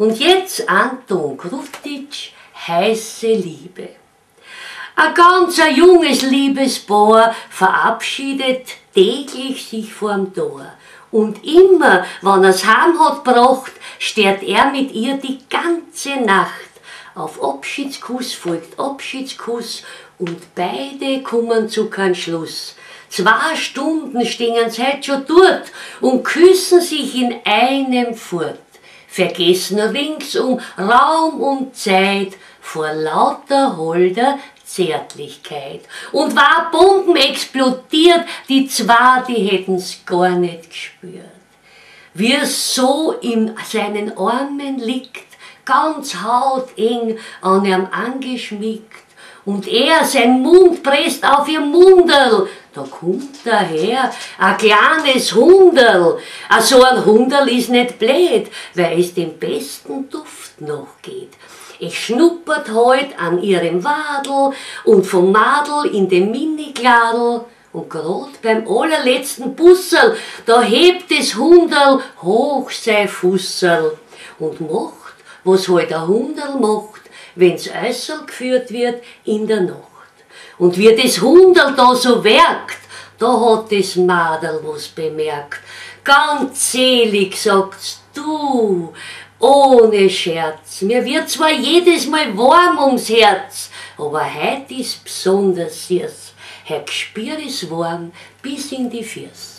Und jetzt Anton Krutić, heiße Liebe. Ein ganz junges Liebespaar verabschiedet täglich sich vorm Tor. Und immer, wenn er's heim hat gebracht, steht er mit ihr die ganze Nacht. Auf Abschiedskuss folgt Abschiedskuss und beide kommen zu keinem Schluss. 2 Stunden stehen sie heute schon dort und küssen sich in einem fort. Vergessen ringsum Raum und Zeit vor lauter holder Zärtlichkeit. Und war Bomben explodiert, die 2, die hätten's gar nicht gespürt. Wie er so in seinen Armen liegt, ganz hauteng an ihm angeschmiegt, und er sein Mund presst auf ihr Munderl. Da kommt daher ein kleines Hunderl. So ein Hunderl ist nicht blöd, weil es den besten Duft noch geht. Es schnuppert heut an ihrem Wadel und vom Madel in dem Minikladel. Und grad beim allerletzten Busserl, da hebt das Hunderl hoch sein Fusserl und macht, was halt ein Hunderl macht, wenn's äußerl geführt wird in der Nacht. Und wie das Hunderl da so werkt, da hat das Madel was bemerkt. Ganz selig sagt's, du, ohne Scherz, mir wird zwar jedes Mal warm ums Herz, aber heut ist besonders süß. Heut spür ich's warm bis in die Füße.